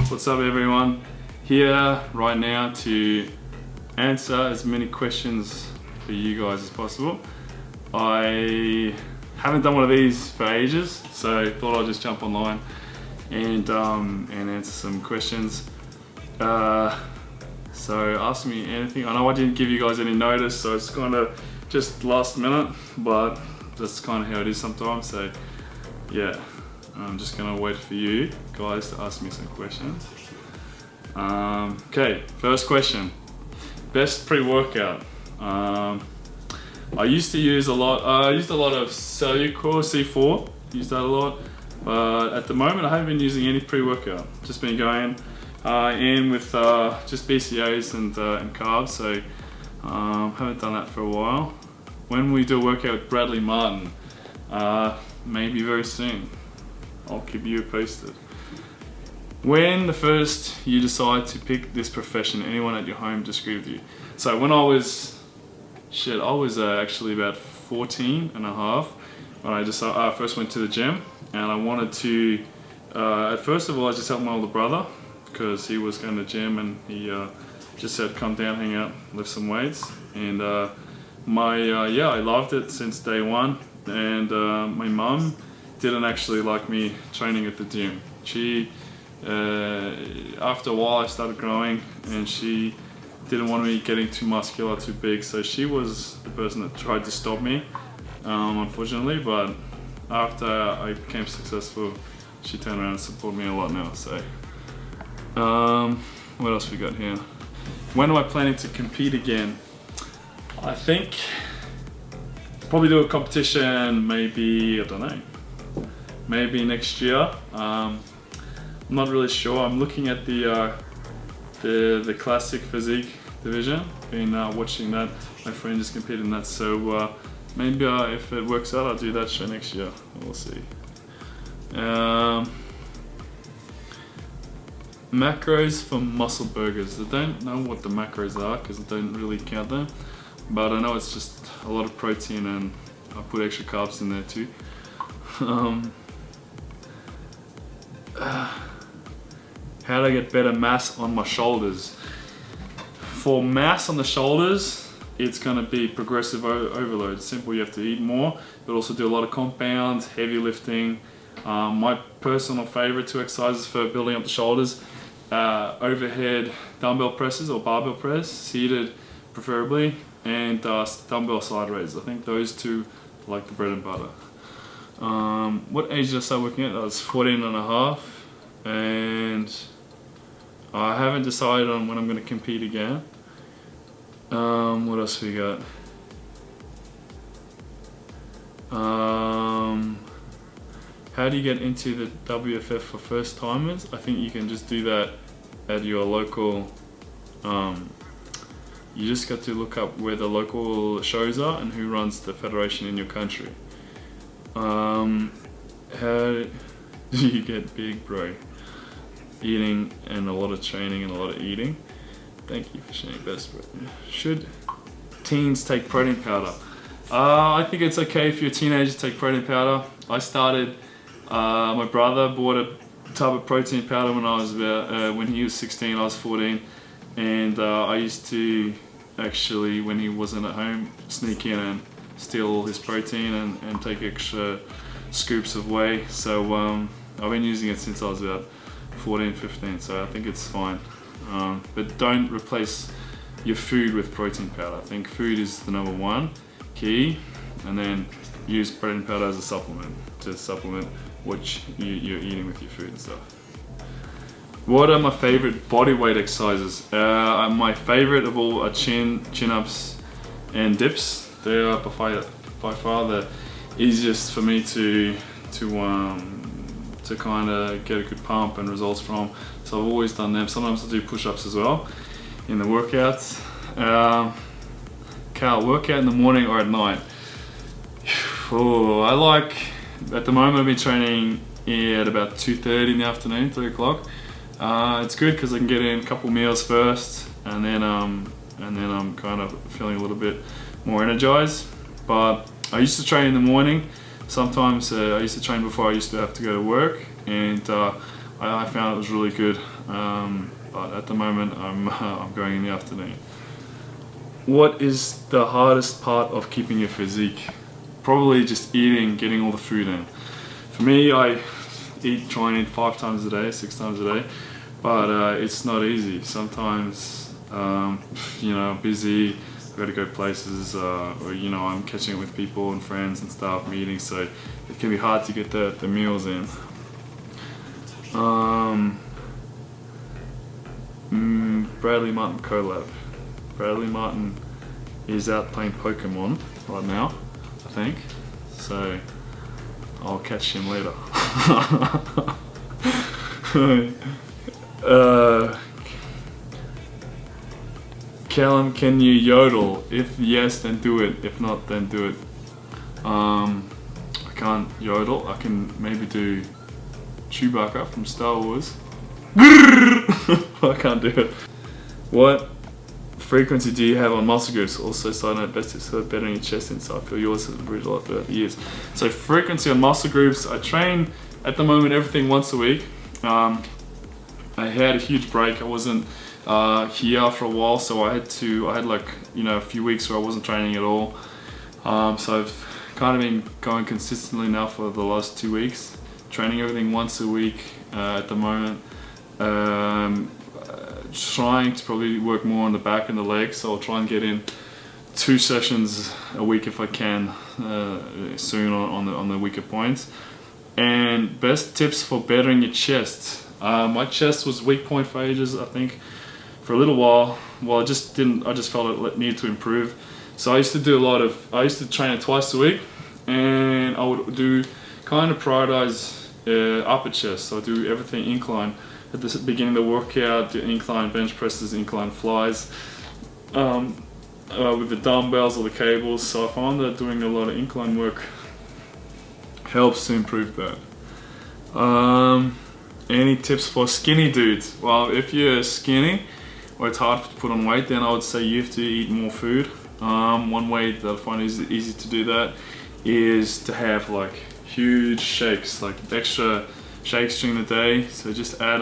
What's up everyone? Here right now to answer as many questions for you guys as possible. I haven't done one of these for ages, so thought I'd just jump online and answer some questions. So ask me anything. I know I didn't give you guys any notice, so it's kind of just last minute, but that's kind of how it is sometimes. So yeah, I'm just gonna wait for you guys to ask me some questions. Okay, first question. Best pre-workout. I used to use a lot. I used a lot of Cellucor C4. Used that a lot, but at the moment I haven't been using any pre-workout. Just been going in with just BCAAs and carbs. So haven't done that for a while. When we do a workout with Bradley Martin, maybe very soon. I'll keep you posted. When the first you decide to pick this profession, anyone at your home disagree with you? So when I was actually about 14 and a half when I first went to the gym, and I wanted to, at first of all I just helped my older brother because he was going to the gym and he just said come down, hang out, lift some weights, and I loved it since day one. And my mum didn't actually like me training at the gym. She after a while I started growing and she didn't want me getting too muscular, too big, so she was the person that tried to stop me, unfortunately. But after I became successful, she turned around and supported me a lot now. So what else we got here? When am I planning to compete again? I think probably do a competition, maybe, I don't know, maybe next year. I'm not really sure. I'm looking at the classic physique division. Been watching that. My friend just competed in that, so maybe if it works out, I'll do that show next year. We'll see. Macros for muscle burgers. I don't know what the macros are because I don't really count them, but I know it's just a lot of protein and I put extra carbs in there too. How do I get better mass on my shoulders? For mass on the shoulders, it's gonna be progressive overload. Simple, you have to eat more, but also do a lot of compound, heavy lifting. My personal favorite 2 exercises for building up the shoulders, overhead dumbbell presses or barbell press, seated preferably, and dumbbell side raises. I think those 2 are like the bread and butter. What age did I start working at? I was 14 and a half, and I haven't decided on when I'm going to compete again. What else we got? How do you get into the WFF for first timers? I think you can just do that at your local, you just got to look up where the local shows are and who runs the federation in your country. How do you get big, bro? Eating and a lot of training and a lot of eating. Thank you for sharing best, bro. Should teens take protein powder? I think it's okay if you're a teenager to take protein powder. I started, my brother bought a tub of protein powder when I was about, when he was 16, I was 14, and I used to actually, when he wasn't at home, sneak in and steal all his protein and take extra scoops of whey. So I've been using it since I was about 14, 15, so I think it's fine. But don't replace your food with protein powder. I think food is the #1 key, and then use protein powder as a supplement to supplement what you're eating with your food and stuff. What are my favorite bodyweight exercises? My favorite of all are chin-ups and dips. They are by far the easiest for me to kind of get a good pump and results from. So I've always done them. Sometimes I do push-ups as well in the workouts. Cal, workout in the morning or at night? I like, at the moment I've been training at about 2:30 in the afternoon, 3 o'clock. It's good because I can get in a couple meals first, and then I'm kind of feeling a little bit more energized. But I used to train in the morning. Sometimes I used to train before I used to have to go to work, and I found it was really good, but at the moment I'm going in the afternoon. What is the hardest part of keeping your physique? Probably just eating, getting all the food in. For me, I try and eat 5 times a day, 6 times a day, but it's not easy. Sometimes, you know, busy, I've got to go places, or you know, I'm catching up with people and friends and stuff, meetings, so it can be hard to get the meals in. Bradley Martin collab. Bradley Martin is out playing Pokemon right now, I think, so I'll catch him later. Calum, can you yodel? If yes, then do it. If not, then do it. I can't yodel. I can maybe do Chewbacca from Star Wars. I can't do it. What frequency do you have on muscle groups? Also, side note, best tips for bettering your chest inside. I feel yours has improved a lot throughout the years. So frequency on muscle groups, I train at the moment everything once a week. I had a huge break. I wasn't here for a while, so I had like, you know, a few weeks where I wasn't training at all. So I've kind of been going consistently now for the last 2 weeks, training everything once a week at the moment. Trying to probably work more on the back and the legs, so I'll try and get in 2 sessions a week if I can soon on the weaker points. And best tips for bettering your chest. My chest was weak point for ages, I think, for a little while. Well, I just felt it needed to improve. So I used to train it twice a week, and I would kind of prioritize upper chest. So I do everything incline. At the beginning of the workout, do incline bench presses, incline flies, with the dumbbells or the cables. So I find that doing a lot of incline work helps to improve that. Any tips for skinny dudes? Well, if you're skinny or it's hard to put on weight, then I would say you have to eat more food. One way that I find easy to do that is to have like huge shakes, like extra shakes during the day. So just add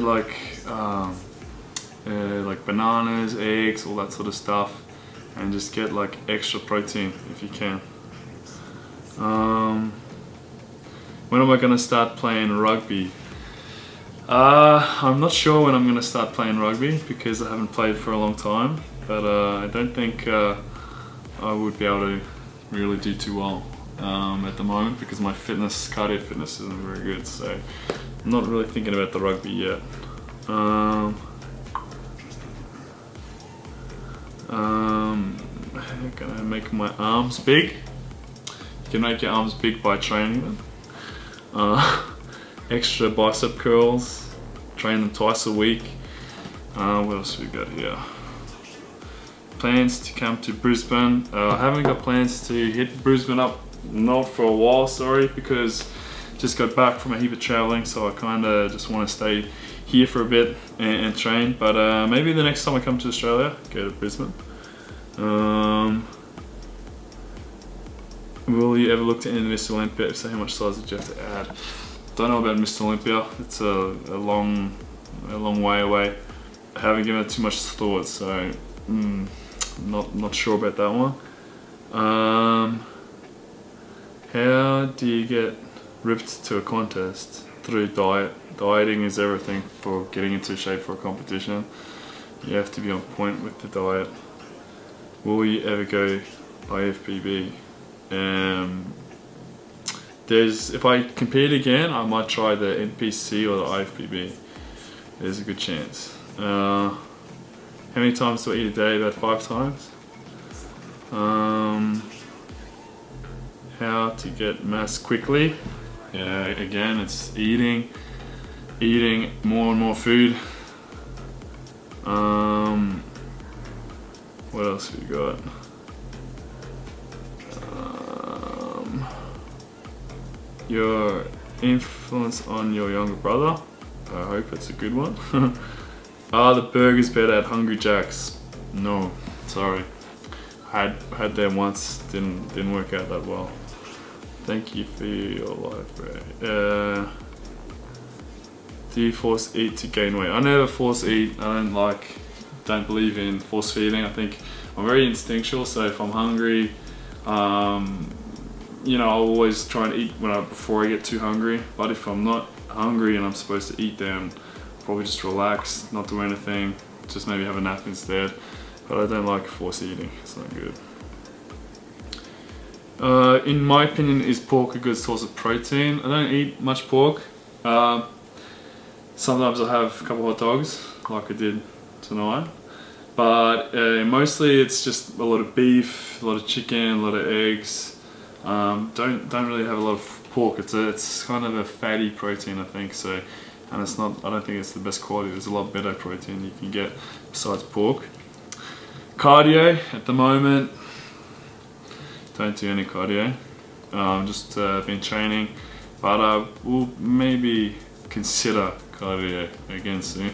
like bananas, eggs, all that sort of stuff, and just get like extra protein if you can. When am I gonna start playing rugby? I'm not sure when I'm gonna start playing rugby because I haven't played for a long time, but I don't think I would be able to really do too well at the moment because my cardio fitness isn't very good, so I'm not really thinking about the rugby yet. Gonna make my arms big. You can make your arms big by training them. Extra bicep curls, train them twice a week. What else we got here? Plans to come to Brisbane. I haven't got plans to hit Brisbane up, not for a while, sorry, because just got back from a heap of traveling, so I kind of just want to stay here for a bit and train. But maybe the next time I come to Australia, go to Brisbane. Will you ever look to enter Mr. Olympia? If so, how much size did you have to add? Don't know about Mr. Olympia. It's a long way away. I haven't given it too much thought, so not sure about that one. How do you get ripped to a contest? Through diet. Dieting is everything for getting into shape for a competition. You have to be on point with the diet. Will you ever go IFBB? If I compete again, I might try the NPC or the IFBB. There's a good chance. How many times do I eat a day? About 5 times. How to get mass quickly? Again, it's eating more and more food. What else have we got? Your influence on your younger brother. I hope it's a good one. Are the burgers better at Hungry Jack's? No, sorry. I had them once, didn't work out that well. Thank you for your life, bro. Do you force eat to gain weight? I never force eat. I don't believe in force feeding. I think I'm very instinctual, so if I'm hungry, you know, I'll always try and eat before I get too hungry. But if I'm not hungry and I'm supposed to eat, then I'll probably just relax, not do anything, just maybe have a nap instead. But I don't like force eating, it's not good. In my opinion, is pork a good source of protein? I don't eat much pork. Sometimes I'll have a couple hot dogs, like I did tonight. But mostly it's just a lot of beef, a lot of chicken, a lot of eggs. Don't really have a lot of pork. It's kind of a fatty protein, I think. So, and it's not. I don't think it's the best quality. There's a lot better protein you can get besides pork. Cardio at the moment. Don't do any cardio. Just been training, but I will maybe consider cardio again soon.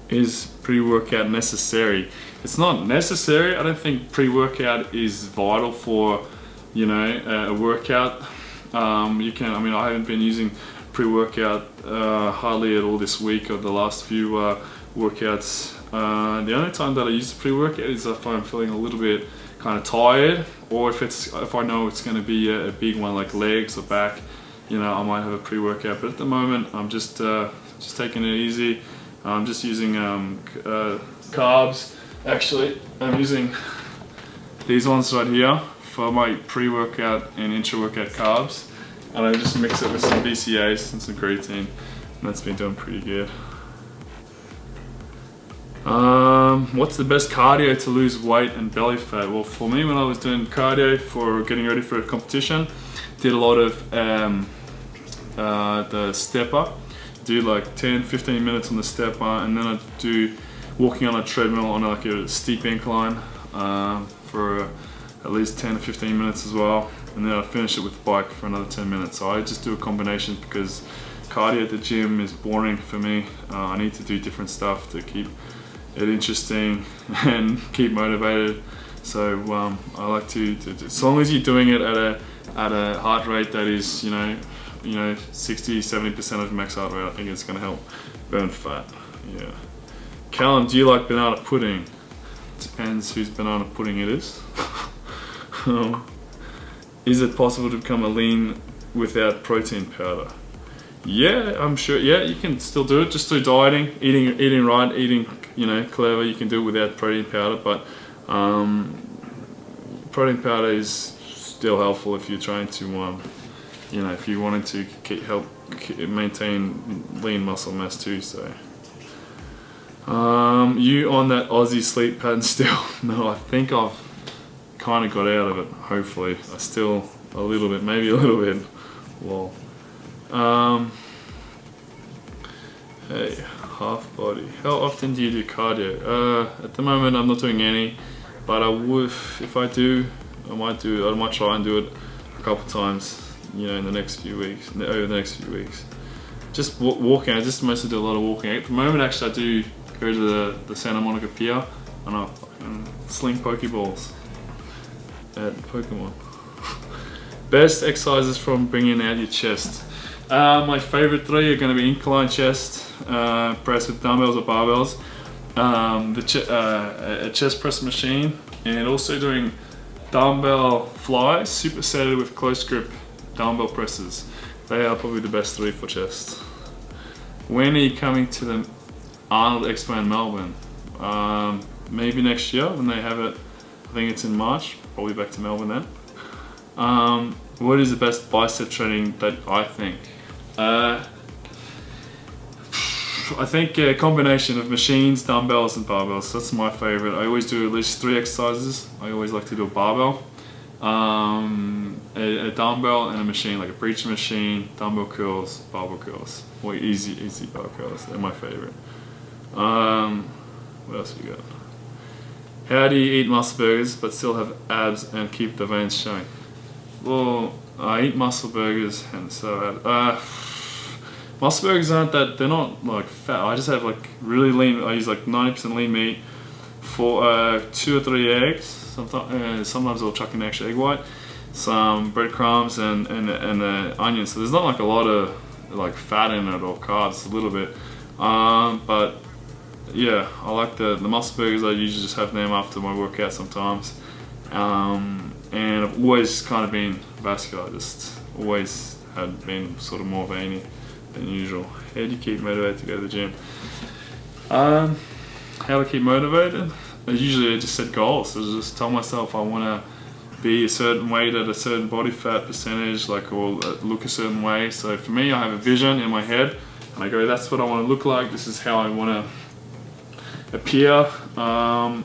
Is pre-workout necessary? It's not necessary. I don't think pre-workout is vital for, you know, a workout. You can. I mean, I haven't been using pre-workout hardly at all this week or the last few workouts. The only time that I use the pre-workout is if I'm feeling a little bit kind of tired, or if I know it's going to be a big one like legs or back. You know, I might have a pre-workout. But at the moment, I'm just taking it easy. I'm just using carbs. Actually, I'm using these ones right here for my pre-workout and intra-workout carbs, and I just mix it with some BCAAs and some creatine, and that's been doing pretty good. What's the best cardio to lose weight and belly fat? Well, for me, when I was doing cardio for getting ready for a competition, did a lot of the stepper. Do like 10-15 minutes on the stepper, and then I do walking on a treadmill on like a steep incline for at least 10 to 15 minutes as well, and then I finish it with the bike for another 10 minutes. So I just do a combination because cardio at the gym is boring for me. I need to do different stuff to keep it interesting and keep motivated. So I like to as long as you're doing it at a heart rate that is, you know, 60-70% of max heart rate, I think it's going to help burn fat. Yeah. Calum, do you like banana pudding? Depends whose banana pudding it is. Is it possible to become a lean without protein powder? Yeah, I'm sure. Yeah, you can still do it. Just through dieting, eating right, eating, you know, clever. You can do it without protein powder, but protein powder is still helpful if you're trying to, you know, if you wanted to help maintain lean muscle mass too. So, you on that Aussie sleep pattern still? No, I think I've kind of got out of it. Hopefully, I still a little bit, maybe a little bit. Well. Hey, half body. How often do you do cardio? At the moment, I'm not doing any, but I would, if I do, I might try and do it a couple times, you know, in the next few weeks, over the next few weeks. Just walking. I just mostly do a lot of walking. At the moment, actually, I do go to the Santa Monica Pier and I sling Pokeballs at Pokemon. Best exercises from bringing out your chest. My favorite three are going to be incline chest, press with dumbbells or barbells, a chest press machine, and also doing dumbbell flies supersetted with close grip dumbbell presses. They are probably the best three for chest. When are you coming to the Arnold Expo in Melbourne? Maybe next year when they have it. I think it's in March. Probably back to Melbourne then. What is the best bicep training that I think? I think a combination of machines, dumbbells and barbells. That's my favorite. I always do at least 3 exercises. I always like to do a barbell, a dumbbell and a machine, like a preacher machine, dumbbell curls, barbell curls, or easy bar curls. They're my favorite. What else we got? How do you eat muscle burgers but still have abs and keep the veins showing? Well, I eat muscle burgers and so muscle burgers aren't that, they're not like fat. I just have like really lean, I use like 90% lean meat for 2 or 3 eggs. Sometimes I'll chuck in extra egg white, some breadcrumbs and onions. So there's not like a lot of like fat in it or carbs a little bit. But yeah, I like the muscle burgers. I usually just have them after my workout sometimes. And I've always kind of been vascular, just always had been sort of more veiny than usual. How do you keep motivated to go to the gym? How to keep motivated? I just set goals. So just tell myself I want to be a certain weight at a certain body fat percentage, like, or look a certain way. So for me, I have a vision in my head, and I go, that's what I want to look like. This is how I want to appear, and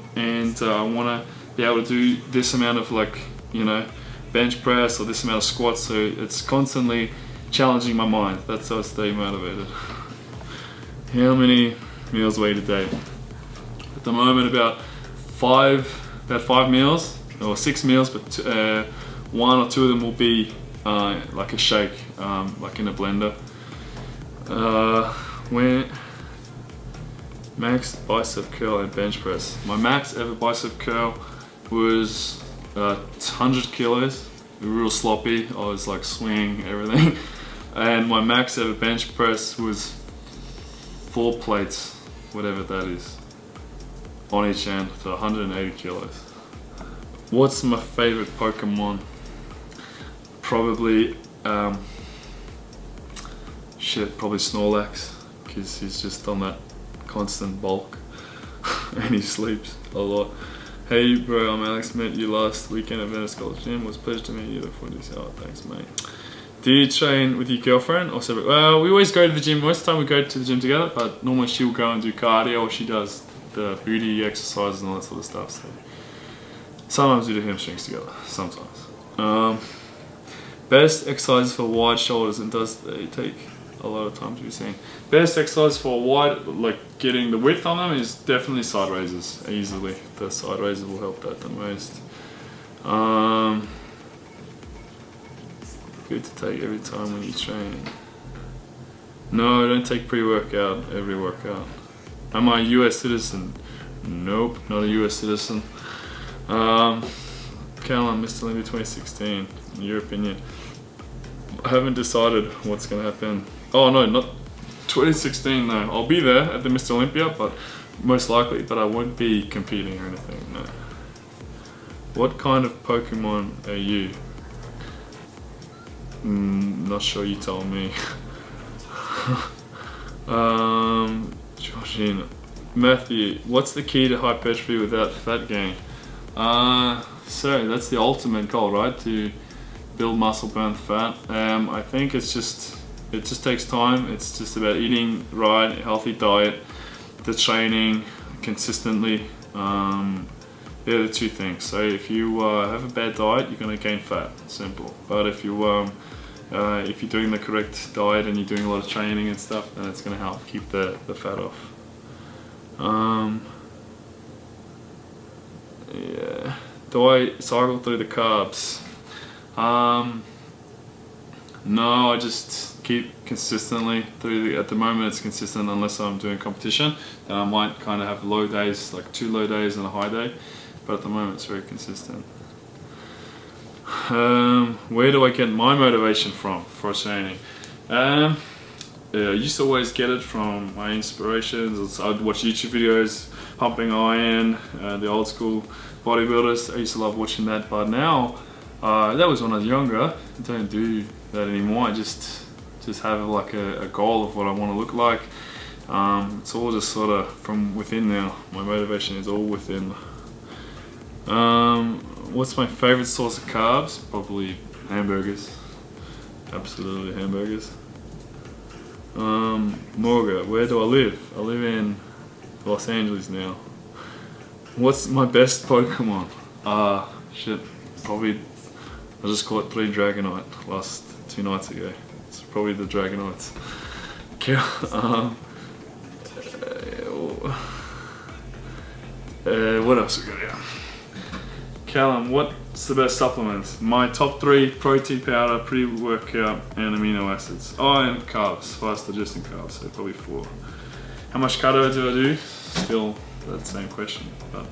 I want to be able to do this amount of, like, you know, bench press or this amount of squats. So it's constantly challenging my mind. That's how I stay motivated. How many meals a day? At the moment, about five meals or 6 meals, but 1 or 2 of them will be like a shake, like in a blender. When max bicep curl and bench press. My max ever bicep curl was 100 kilos. Real sloppy. I was like swinging everything. And my max ever bench press was 4 plates, whatever that is, on each end, so 180 kilos. What's my favorite Pokemon? Probably, probably Snorlax, because he's just on that constant bulk and he sleeps a lot. Hey bro, I'm Alex, met you last weekend at Venice College Gym. It was a pleasure to meet you. Look forward to oh, thanks mate. Do you train with your girlfriend or separate? Well, we always go to the gym. Most of the time we go to the gym together, but normally she'll go and do cardio, or she does the booty exercises and all that sort of stuff. So sometimes we do hamstrings together, sometimes. Best exercises for wide shoulders, and does they take a lot of time to be seen? Best exercise for wide, like getting the width on them, is definitely side raises, easily. The side raises will help that the most. Good to take every time when you train. No, I don't take pre-workout every workout. Am I a US citizen? Nope, not a US citizen. Calum, Mr. Olympia 2016, in your opinion. I haven't decided what's going to happen. Oh no, not 2016 though. I'll be there at the Mr. Olympia, but most likely, but I won't be competing or anything, no. What kind of Pokemon are you? Not sure, you told me. Georgina. Matthew, what's the key to hypertrophy without fat gain? So that's the ultimate goal, right? To build muscle, burn fat. I think it just takes time. It's just about eating right, healthy diet, the training consistently. They're the 2 things. So if you have a bad diet, you're going to gain fat. Simple. But if you're doing the correct diet and you're doing a lot of training and stuff, then it's going to help keep the fat off. Yeah. Do I cycle through the carbs? No, I just keep consistently through at the moment it's consistent unless I'm doing competition. And I might kind of have low days, like 2 low days and a high day. But at the moment it's very consistent. Where do I get my motivation from for training? I used to always get it from my inspirations. I'd watch YouTube videos, pumping iron, the old school bodybuilders. I used to love watching that, but now, that was when I was younger. I don't do that anymore. I just have like a goal of what I want to look like. It's all just sort of from within now. My motivation is all within. What's my favorite source of carbs? Probably hamburgers. Absolutely hamburgers. Moger, where do I live? I live in Los Angeles now. What's my best Pokemon? Shit, probably I just caught 3 Dragonite last 2 nights ago. It's probably the Dragonites. What else we got here? Calum, what's the best supplements? My top 3: protein powder, pre-workout, and amino acids. Oh, and carbs, fast digesting carbs, so probably 4. How much cardio do I do? Still that same question, but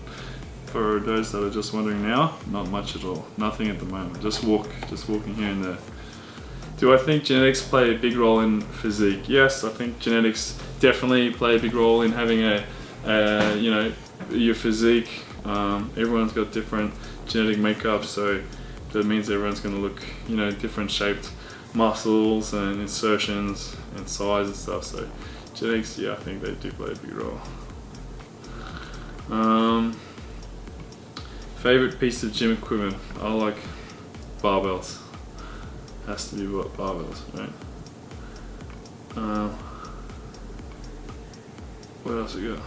for those that are just wondering now, not much at all. Nothing at the moment. Just walking here and there. Do I think genetics play a big role in physique? Yes, I think genetics definitely play a big role in having you know, your physique. Everyone's got different genetic makeup, so that means everyone's going to look, you know, different shaped muscles and insertions and size and stuff. So genetics, yeah, I think they do play a big role. Favorite piece of gym equipment? I like barbells. Has to be what, barbells, right? What else we got?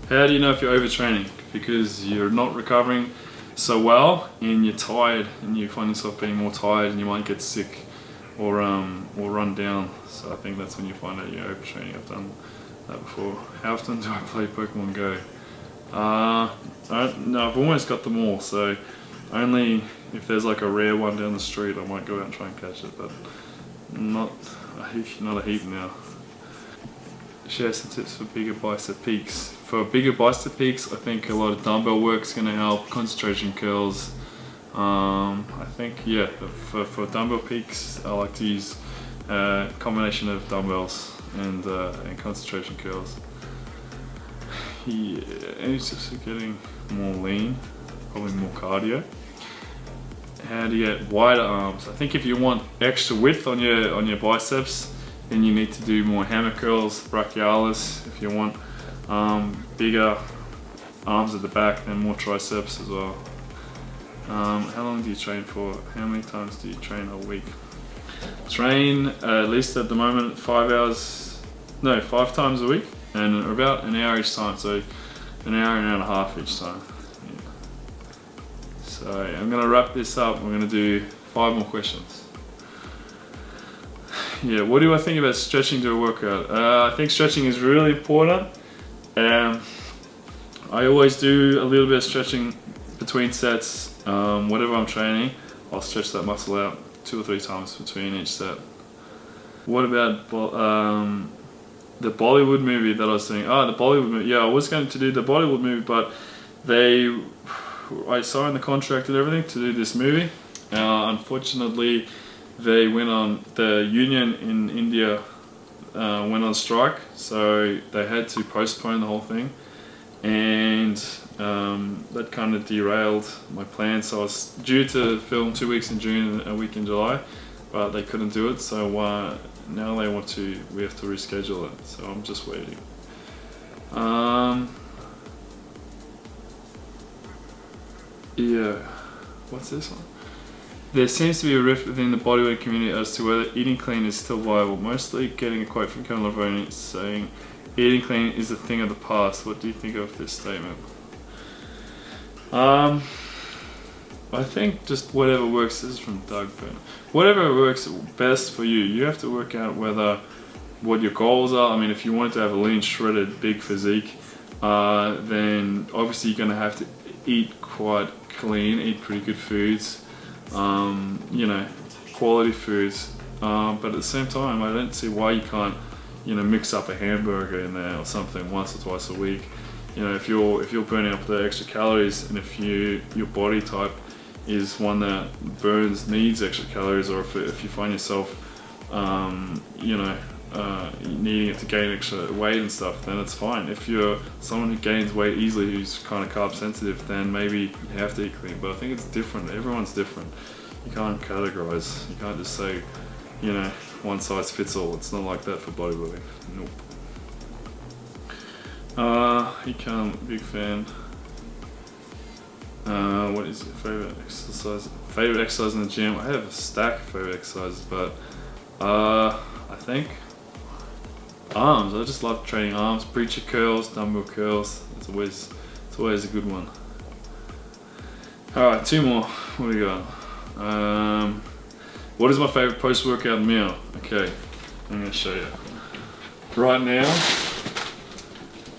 How do you know if you're overtraining? Because you're not recovering so well and you're tired, and you find yourself being more tired and you might get sick or run down. So I think that's when you find out you're overtraining. I've done that before. How often do I play Pokemon Go? No, I've almost got them all, so only if there's like a rare one down the street I might go out and try and catch it, but not a heap now. Share some tips for bigger bicep peaks. For bigger bicep peaks, I think a lot of dumbbell work is going to help. Concentration curls. I think, yeah, for dumbbell peaks, I like to use a combination of dumbbells and concentration curls. Yeah, and it's just getting more lean, probably more cardio. How to get wider arms? I think if you want extra width on your biceps, then you need to do more hammer curls, brachialis. If you want bigger arms at the back, then more triceps as well. How long do you train for? How many times do you train a week? Train at least at the moment 5 times a week, and about an hour each time, so an hour and a half each time. Yeah. So I'm gonna wrap this up. We're gonna do 5 more questions. Yeah, what do I think about stretching to a workout? I think stretching is really important. I always do a little bit of stretching between sets. Whatever I'm training, I'll stretch that muscle out 2 or 3 times between each set. What about the Bollywood movie that I was saying? The Bollywood movie. Yeah, I was going to do the Bollywood movie, but I signed the contract and everything to do this movie. Unfortunately, they went on, the union in India went on strike, so they had to postpone the whole thing, and that kind of derailed my plan. So I was due to film 2 weeks in June and a week in July, but they couldn't do it, so now we have to reschedule it, so I'm just waiting. Yeah, what's this one? There seems to be a rift within the bodyweight community as to whether eating clean is still viable. Mostly getting a quote from Calum Von Moger saying, "Eating clean is a thing of the past." What do you think of this statement? I think just whatever works. This is from Doug, but whatever works best for you. You have to work out what your goals are. I mean, if you wanted to have a lean, shredded, big physique, then obviously you're going to have to eat quite clean, eat pretty good foods. You know, quality foods, but at the same time, I don't see why you can't, you know, mix up a hamburger in there or something once or twice a week. You know, if you're burning up the extra calories, and if your body type is one that needs extra calories, or if you find yourself, you know, needing it to gain extra weight and stuff, then it's fine. If you're someone who gains weight easily, who's kind of carb sensitive, then maybe you have to eat clean. But I think it's different. Everyone's different. You can't categorize. You can't just say, you know, one size fits all. It's not like that for bodybuilding. Nope. He can't. Big fan. What is your favorite exercise? Favorite exercise in the gym? I have a stack of favorite exercises, but I think arms. I just love training arms. Preacher curls, dumbbell curls. It's always a good one. Alright, 2 more. What do we got? What is my favorite post-workout meal? Okay, I'm going to show you. Right now,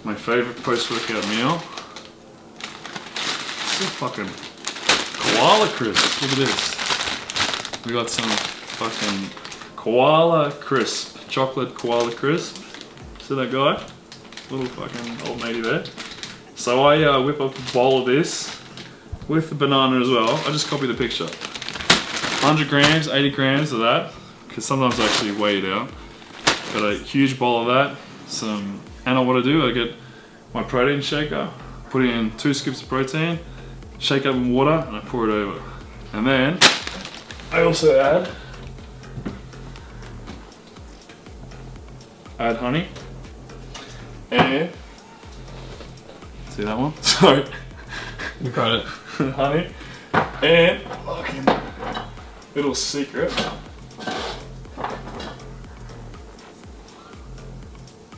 my favorite post-workout meal. It's a fucking koala crisp. Look at this. We got some fucking koala crisp. Chocolate koala crisp. See that guy? Little fucking old matey there. So I whip up a bowl of this with the banana as well. I just copy the picture. 100 grams, 80 grams of that, because sometimes I actually weigh it out. Got a huge bowl of that. And what I do, I get my protein shaker, put in 2 scoops of protein, shake up in water, and I pour it over. And then I also add honey, and see that one? Sorry. You got it. Honey, and fucking little secret,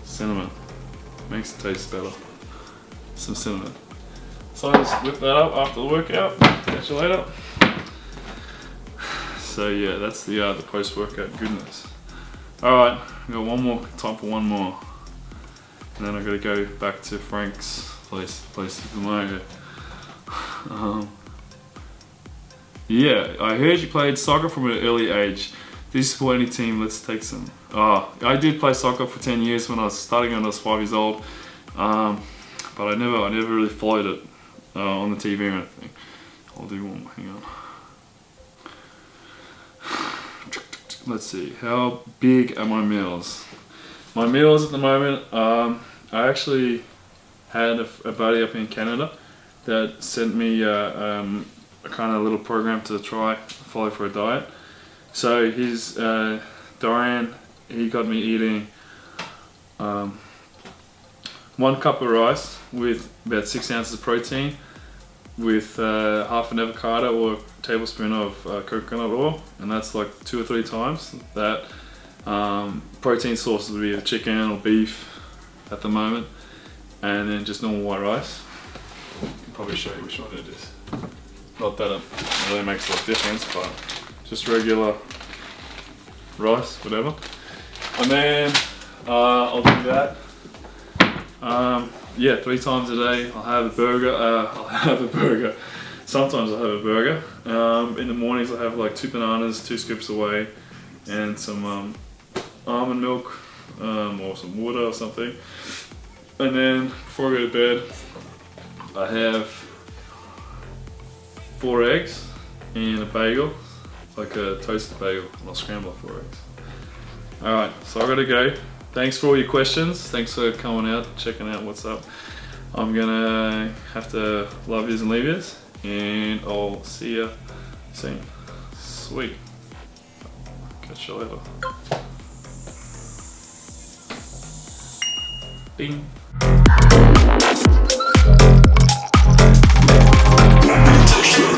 cinnamon. Makes it taste better. Some cinnamon. So I just whip that up after the workout. Catch you later. So yeah, that's the post-workout goodness. Alright, we got time for one more. And then I gotta go back to Frank's place Super Mario. Yeah, I heard you played soccer from an early age. Do you support any team? Let's take some. I did play soccer for 10 years when I was starting when I was 5 years old. But I never really followed it on the TV or anything. I'll do one more, hang on. Let's see, how big are my meals? My meals at the moment, I actually had a buddy up in Canada that sent me a kind of little program to follow for a diet. So his Dorian, he got me eating 1 cup of rice with about 6 ounces of protein, with half an avocado or a tablespoon of coconut oil, and that's like 2 or 3 times that. Protein sources would be chicken or beef at the moment, and then just normal white rice. I can probably show you which one it is. Not that it really makes a lot of difference, but just regular rice, whatever. And then I'll do that. Yeah, 3 times a day. I'll have a burger. Sometimes I'll have a burger. In the mornings I'll have like 2 bananas, 2 scoops of whey, and some almond milk, or some water or something. And then before I go to bed, I have 4 eggs and a bagel, like a toasted bagel, and I'll scramble 4 eggs. Alright, so I gotta go. Thanks for all your questions. Thanks for coming out, checking out what's up. I'm gonna have to love yous and leave yous, and I'll see you soon. Sweet. Catch you later. Bing.